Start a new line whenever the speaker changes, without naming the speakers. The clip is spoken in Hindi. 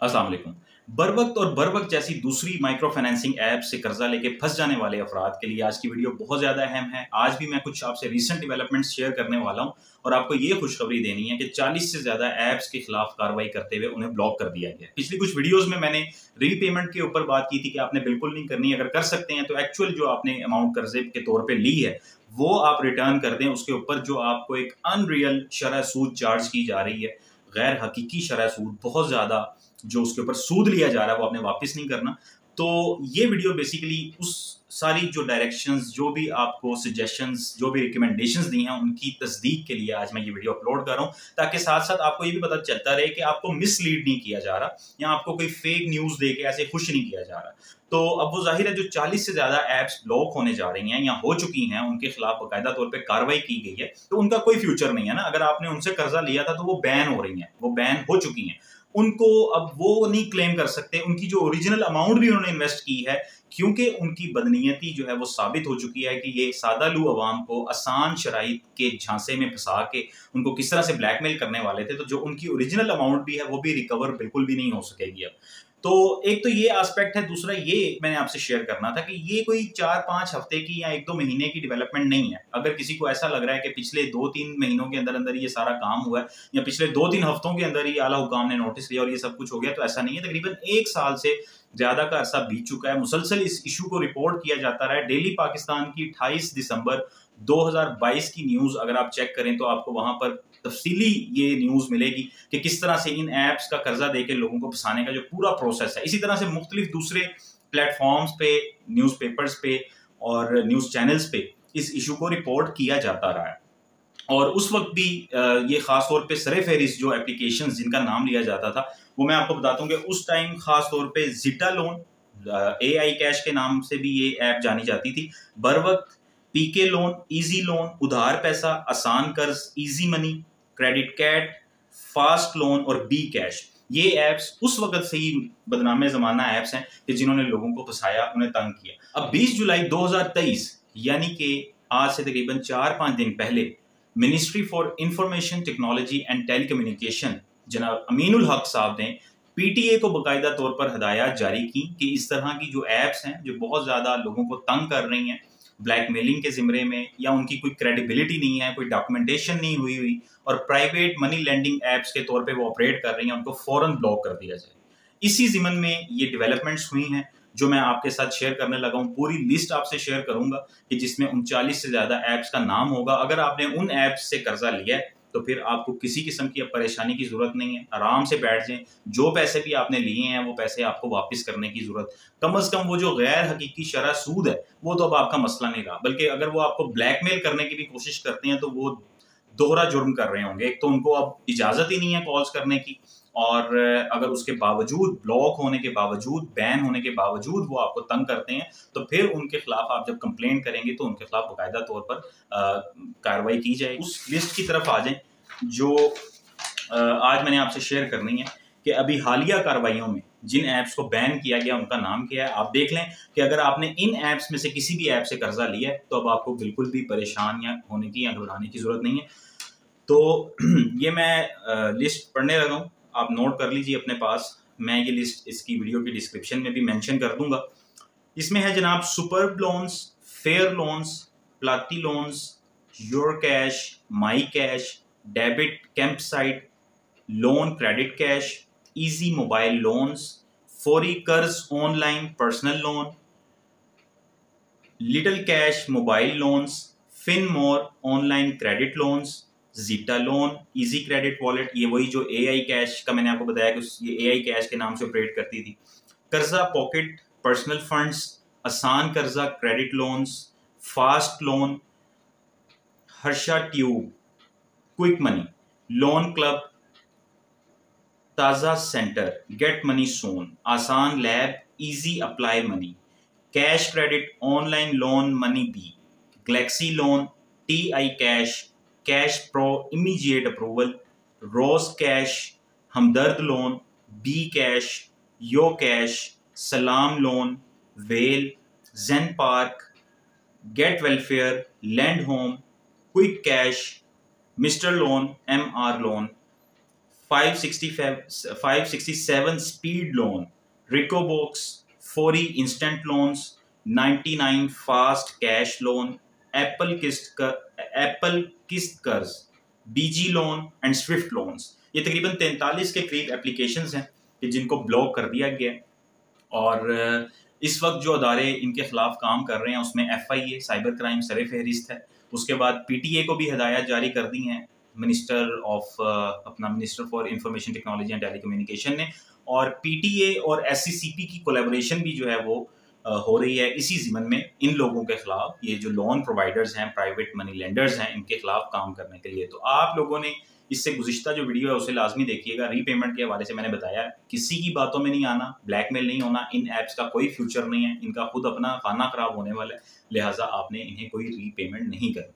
अस्सलाम वालेकुम। बरवक्त और बरवक्त जैसी दूसरी माइक्रो फाइनेंसिंग ऐप से कर्जा लेके फंस जाने वाले अफराद के लिए आज की वीडियो बहुत ज़्यादा अहम है। आज भी मैं कुछ आपसे रीसेंट डेवलपमेंट्स शेयर करने वाला हूं और आपको ये खुशखबरी देनी है कि 40 से ज़्यादा ऐप्स के खिलाफ कार्रवाई करते हुए उन्हें ब्लॉक कर दिया गया। पिछली कुछ वीडियोज़ में मैंने रीपेमेंट के ऊपर बात की थी कि आपने बिल्कुल नहीं करनी, अगर कर सकते हैं तो एक्चुअल जो आपने अमाउंट कर्जे के तौर पर ली है वो आप रिटर्न कर दें। उसके ऊपर जो आपको एक अनरियल शरह सूद चार्ज की जा रही है, गैर हकीकी शरह सूद, बहुत ज़्यादा जो उसके ऊपर सूद लिया जा रहा है वो आपने वापस नहीं करना। तो ये वीडियो बेसिकली उस सारी जो डायरेक्शंस, जो भी आपको सजेशंस, जो भी रिकमेंडेशंस दी हैं उनकी तस्दीक के लिए आज मैं ये वीडियो अपलोड कर रहा हूँ, ताकि साथ साथ आपको ये भी पता चलता रहे कि आपको मिसलीड नहीं किया जा रहा या आपको कोई फेक न्यूज़ दे के ऐसे खुश नहीं किया जा रहा। तो अब वो जाहिर है जो 40 से ज़्यादा ऐप्स ब्लॉक होने जा रही हैं या हो चुकी हैं, उनके खिलाफ बाकायदा तौर पे कार्रवाई की गई है, तो उनका कोई फ्यूचर नहीं है ना। अगर आपने उनसे कर्जा लिया था तो वो बैन हो रही हैं, वो बैन हो चुकी हैं। उनको अब वो नहीं क्लेम कर सकते, उनकी जो ओरिजिनल अमाउंट भी उन्होंने इन्वेस्ट की है, क्योंकि उनकी बदनीयती जो है वो साबित हो चुकी है कि ये सादालू अवाम को आसान शराइत के झांसे में फंसा के उनको किस तरह से ब्लैकमेल करने वाले थे। तो जो उनकी ओरिजिनल अमाउंट भी है वो भी रिकवर बिल्कुल भी नहीं हो सकेगी अब। तो एक तो ये एस्पेक्ट है। दूसरा ये मैंने आपसे शेयर करना था कि ये कोई 4-5 हफ्ते की या 1-2 महीने की डेवलपमेंट नहीं है। अगर किसी को ऐसा लग रहा है कि पिछले 2-3 महीनों के अंदर अंदर ये सारा काम हुआ है या पिछले 2-3 हफ्तों के अंदर ही आला हुकाम ने नोटिस लिया और ये सब कुछ हो गया, तो ऐसा नहीं है। तकरीबन 1 साल से ज्यादा का अरसा बीत चुका है, मुसलसल इस इशू को रिपोर्ट किया जाता रहा है। डेली पाकिस्तान की 28 दिसंबर 2022 की न्यूज अगर आप चेक करें तो आपको वहां पर तफसीली ये न्यूज मिलेगी कि किस तरह से इन ऐप्स का कर्जा देकर लोगों को फंसाने का जो पूरा प्रोसेस है। इसी तरह से मुख्तलिफ दूसरे प्लेटफॉर्म्स पे, न्यूज़पेपर्स पे और न्यूज चैनल्स पे इस इशू को रिपोर्ट किया जाता रहा है। और उस वक्त भी ये खास तौर पे सरे फहरिस्त जो एप्लीकेशंस जिनका नाम लिया जाता था वो मैं आपको बताता हूँ कि उस टाइम खास तौर पे जिटा लोन, AI कैश के नाम से भी ये ऐप जानी जाती थी, Barwaqt, PK loan, easy loan, उधार पैसा, आसान कर्ज, easy money, credit cat, fast loan और बी कैश। ये ऐप्स उस वक्त से ही बदनामे जमाना ऐप्स हैं कि जिन्होंने लोगों को फंसाया, उन्हें तंग किया। अब 20 जुलाई 2023 यानी कि आज से तकरीबन 4-5 दिन पहले ministry for information technology and telecommunication जनाब अमीनुल हक साहब ने PTA को बाकायदा तौर पर हदायत जारी की कि इस तरह की जो ऐप्स हैं जो बहुत ज़्यादा लोगों को तंग कर रही हैं ब्लैकमेलिंग के ज़िम्रे में, या उनकी कोई क्रेडिबिलिटी नहीं है, कोई डॉक्यूमेंटेशन नहीं हुई और प्राइवेट मनी लेंडिंग ऐप्स के तौर पे वो ऑपरेट कर रही हैं, उनको फ़ौरन ब्लॉक कर दिया जाए। इसी ज़िमन में ये डेवलपमेंट्स हुई हैं जो मैं आपके साथ शेयर करने लगा हूँ। पूरी लिस्ट आपसे शेयर करूंगा कि जिसमें 39 से ज़्यादा ऐप्स का नाम होगा। अगर आपने उन ऐप्स से कर्जा लिया है तो फिर आपको किसी किस्म की परेशानी की जरूरत नहीं है, आराम से बैठ जाएं। जो पैसे भी आपने लिए हैं वो पैसे आपको वापस करने की जरूरत, कम से कम वो जो गैर हकीकी शरह सूद है वो तो अब आपका मसला नहीं रहा, बल्कि अगर वो आपको ब्लैकमेल करने की भी कोशिश करते हैं तो वो दोहरा जुर्म कर रहे होंगे। एक तो उनको अब इजाजत ही नहीं है कॉल्स करने की, और अगर उसके बावजूद, ब्लॉक होने के बावजूद, बैन होने के बावजूद वो आपको तंग करते हैं, तो फिर उनके खिलाफ आप जब कंप्लेन करेंगे तो उनके खिलाफ बाकायदा तौर पर कार्रवाई की जाएगी। उस लिस्ट की तरफ आ जाएं जो आज मैंने आपसे शेयर करनी है कि अभी हालिया कार्रवाइयों में जिन ऐप्स को बैन किया गया उनका नाम क्या है। आप देख लें कि अगर आपने इन ऐप्स में से किसी भी ऐप से कर्जा लिया है तो अब आपको बिल्कुल भी परेशान या होने की या घबराने की जरूरत नहीं है। तो ये मैं लिस्ट पढ़ने लगा हूँ, आप नोट कर लीजिए अपने पास। मैं ये लिस्ट इसकी वीडियो की डिस्क्रिप्शन में भी मेंशन कर दूंगा। इसमें है जनाब सुपर्ब लोन्स, फेयर लोन्स, प्लाटी loans, your cash, my cash, debit camp site loan, credit cash, easy mobile loans, फौरी कर्ज online personal loan, little cash mobile loans, fin more online credit loans, zeta loan, easy credit wallet, ये वही जो AI कैश का मैंने आपको बताया कि ये AI कैश के नाम से ऑपरेट करती थी, कर्जा पॉकेट, पर्सनल फंड्स, आसान कर्जा credit loans, fast loan, Harsha tube, quick money, loan club, ताज़ा सेंटर, गेट मनी सोन, आसान lab, easy apply money, cash credit online loan money bee, galaxy loan, TI cash, cash pro immediate approval, rose cash, हमदर्द loan, B cash, yo cash, सलाम loan, well, zen park, get welfare, land home, quick cash, mister loan, MR loan, 567 speed loan, रिकोबॉक्स, 40 instant loans, 99 fast cash loan, Apple किस्त कर्ज, बीजी लोन एंड स्विफ्ट लोन्स। ये तकरीबन 43 के करीब एप्लीकेशंस हैं कि जिनको ब्लॉक कर दिया गया। और इस वक्त जो अदारे इनके खिलाफ काम कर रहे हैं उसमें FIA साइबर क्राइम सर फहरिस्त है। उसके बाद PTA को भी हिदायत जारी कर दी हैं minister for information technology and telecommunication ने। और PTA और SCCP की कोलैबोरेशन भी जो है वो हो रही है इसी ज़िमन में इन लोगों के खिलाफ, ये जो लोन प्रोवाइडर्स हैं, प्राइवेट मनी लेंडर्स हैं, इनके खिलाफ काम करने के लिए। तो आप लोगों ने इससे गुज़िश्ता जो वीडियो है उसे लाजमी देखिएगा। रीपेमेंट के हवाले से मैंने बताया किसी की बातों में नहीं आना, ब्लैकमेल नहीं होना, इन ऐप्स का कोई फ्यूचर नहीं है, इनका खुद अपना खाना खराब होने वाला है, लिहाजा आपने इन्हें कोई रीपेमेंट नहीं करनी।